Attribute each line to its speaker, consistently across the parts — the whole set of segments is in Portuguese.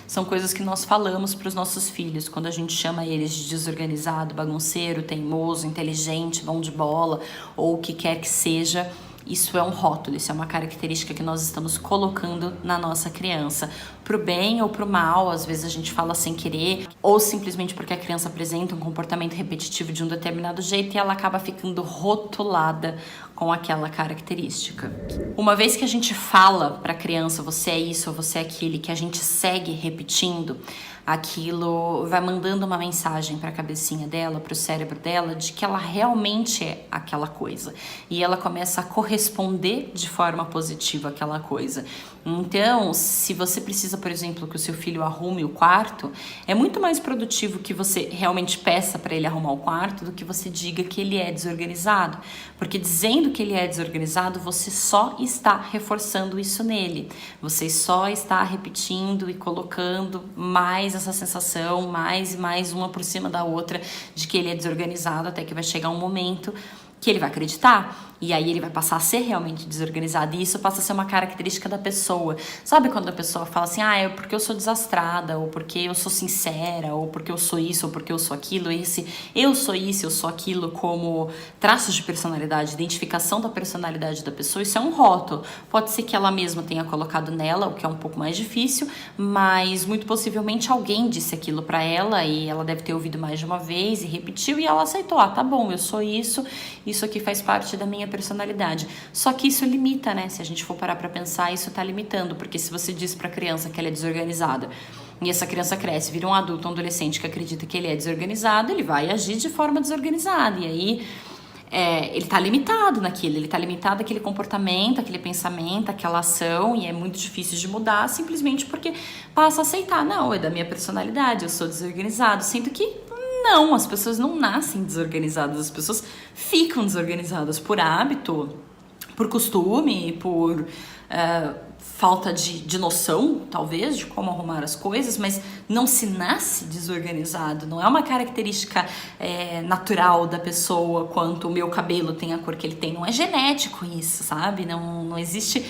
Speaker 1: são coisas que nós falamos para os nossos filhos quando a gente chama eles de desorganizado, bagunceiro, teimoso, inteligente, bom de bola ou o que quer que seja. Isso é um rótulo, isso é uma característica que nós estamos colocando na nossa criança, pro bem ou pro mal. Às vezes a gente fala sem querer, ou simplesmente porque a criança apresenta um comportamento repetitivo de um determinado jeito e ela acaba ficando rotulada com aquela característica. Uma vez que a gente fala pra criança, você é isso ou você é aquilo, que a gente segue repetindo, aquilo vai mandando uma mensagem para a cabecinha dela, para o cérebro dela, de que ela realmente é aquela coisa. E ela começa a corresponder de forma positiva àquela coisa. Então, se você precisa, por exemplo, que o seu filho arrume o quarto, é muito mais produtivo que você realmente peça para ele arrumar o quarto do que você diga que ele é desorganizado. Porque dizendo que ele é desorganizado, você só está reforçando isso nele. Você só está repetindo e colocando mais essa sensação, mais e mais uma por cima da outra, de que ele é desorganizado, até que vai chegar um momento que ele vai acreditar. E aí ele vai passar a ser realmente desorganizado. E isso passa a ser uma característica da pessoa. Sabe quando a pessoa fala assim, é porque eu sou desastrada, ou porque eu sou sincera, ou porque eu sou isso, ou porque eu sou aquilo. Esse eu sou isso, eu sou aquilo como traços de personalidade, identificação da personalidade da pessoa. Isso é um rótulo. Pode ser que ela mesma tenha colocado nela, o que é um pouco mais difícil, mas muito possivelmente alguém disse aquilo pra ela e ela deve ter ouvido mais de uma vez e repetiu e ela aceitou. Tá bom, eu sou isso, isso aqui faz parte da minha personalidade. Só que isso limita, né? Se a gente for parar pra pensar, isso tá limitando, porque se você diz pra criança que ela é desorganizada e essa criança cresce, vira um adulto, um adolescente que acredita que ele é desorganizado, ele vai agir de forma desorganizada. E aí ele tá limitado naquilo, ele tá limitado àquele comportamento, aquele pensamento, aquela ação, e é muito difícil de mudar simplesmente porque passa a aceitar. Não, é da minha personalidade, eu sou desorganizado, sendo que não, as pessoas não nascem desorganizadas, as pessoas ficam desorganizadas por hábito, por costume, por falta de noção, talvez, de como arrumar as coisas, mas não se nasce desorganizado, não é uma característica natural da pessoa, quanto o meu cabelo tem a cor que ele tem, não é genético isso, sabe? Não existe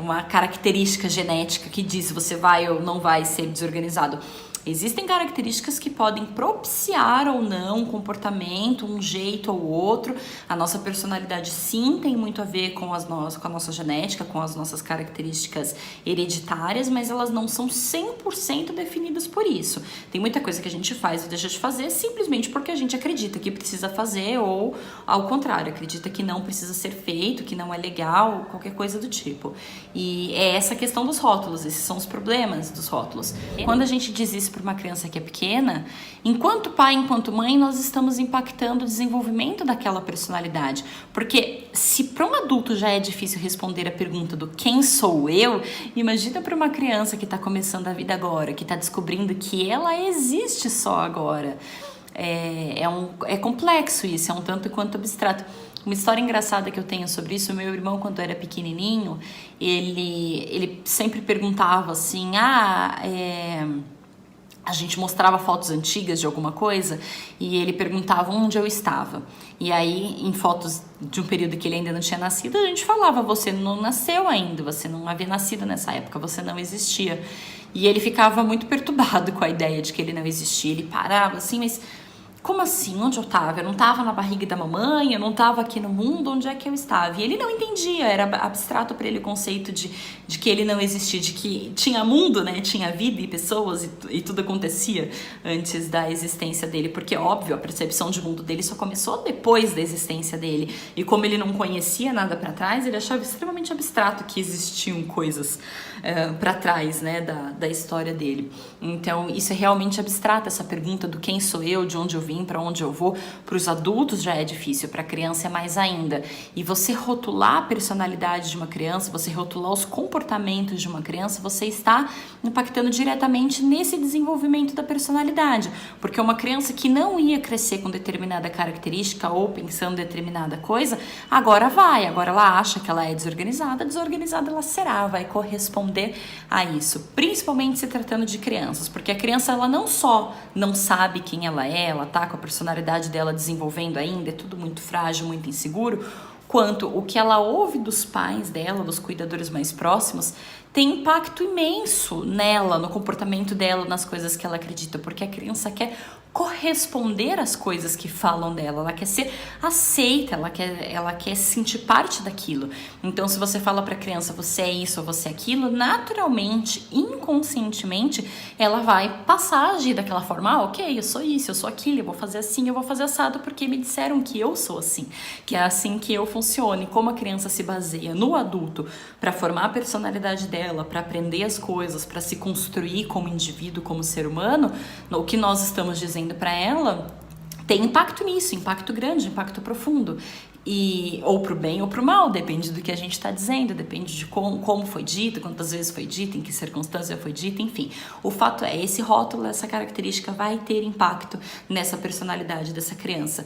Speaker 1: uma característica genética que diz você vai ou não vai ser desorganizado. Existem características que podem propiciar ou não um comportamento, um jeito ou outro. A nossa personalidade sim tem muito a ver com a nossa genética, com as nossas características hereditárias, mas elas não são 100% definidas por isso. Tem muita coisa que a gente faz ou deixa de fazer simplesmente porque a gente acredita que precisa fazer ou, ao contrário, acredita que não precisa ser feito, que não é legal, qualquer coisa do tipo. E é essa questão dos rótulos, esses são os problemas dos rótulos. Quando a gente diz isso para uma criança que é pequena, enquanto pai, enquanto mãe, nós estamos impactando o desenvolvimento daquela personalidade. Porque se para um adulto já é difícil responder a pergunta do quem sou eu, imagina para uma criança que está começando a vida agora, que está descobrindo que ela existe só agora. É complexo isso, é um tanto quanto abstrato. Uma história engraçada que eu tenho sobre isso, meu irmão, quando era pequenininho, ele sempre perguntava assim, a gente mostrava fotos antigas de alguma coisa e ele perguntava onde eu estava. E aí, em fotos de um período que ele ainda não tinha nascido, a gente falava, você não nasceu ainda, você não havia nascido nessa época, você não existia. E ele ficava muito perturbado com a ideia de que ele não existia. Ele parava assim, mas como assim? Onde eu estava? Eu não estava na barriga da mamãe, eu não estava aqui no mundo, onde é que eu estava? E ele não entendia, era abstrato para ele o conceito de que ele não existia, de que tinha mundo, né? Tinha vida e pessoas e tudo acontecia antes da existência dele, porque óbvio, a percepção de mundo dele só começou depois da existência dele. E como ele não conhecia nada para trás, ele achava extremamente abstrato que existiam coisas para trás, né, da história dele. Então, isso é realmente abstrato, essa pergunta do quem sou eu, de onde eu vim, para onde eu vou. Para os adultos já é difícil, para a criança é mais ainda. E você rotular a personalidade de uma criança, você rotular os comportamentos de uma criança, você está impactando diretamente nesse desenvolvimento da personalidade. Porque uma criança que não ia crescer com determinada característica ou pensando em determinada coisa, agora ela acha que ela é desorganizada ela será, vai corresponder a isso. Principalmente se tratando de crianças, porque a criança ela não só não sabe quem ela tá com a personalidade dela desenvolvendo ainda, é tudo muito frágil, muito inseguro, quanto o que ela ouve dos pais dela, dos cuidadores mais próximos, tem impacto imenso nela, no comportamento dela, nas coisas que ela acredita, porque a criança quer corresponder às coisas que falam dela, ela quer ser aceita, ela quer sentir parte daquilo. Então, se você fala para a criança, você é isso ou você é aquilo, naturalmente, inconscientemente, ela vai passar a agir daquela forma, ok, eu sou isso, eu sou aquilo, eu vou fazer assim, eu vou fazer assado, porque me disseram que eu sou assim, que é assim que eu funciono. E como a criança se baseia no adulto para formar a personalidade dela, para aprender as coisas, para se construir como indivíduo, como ser humano, o que nós estamos dizendo para ela tem impacto nisso, impacto grande, impacto profundo. E, ou pro bem ou pro mal, depende do que a gente está dizendo, depende de como foi dito, quantas vezes foi dito, em que circunstância foi dito, enfim. O fato é, esse rótulo, essa característica vai ter impacto nessa personalidade dessa criança.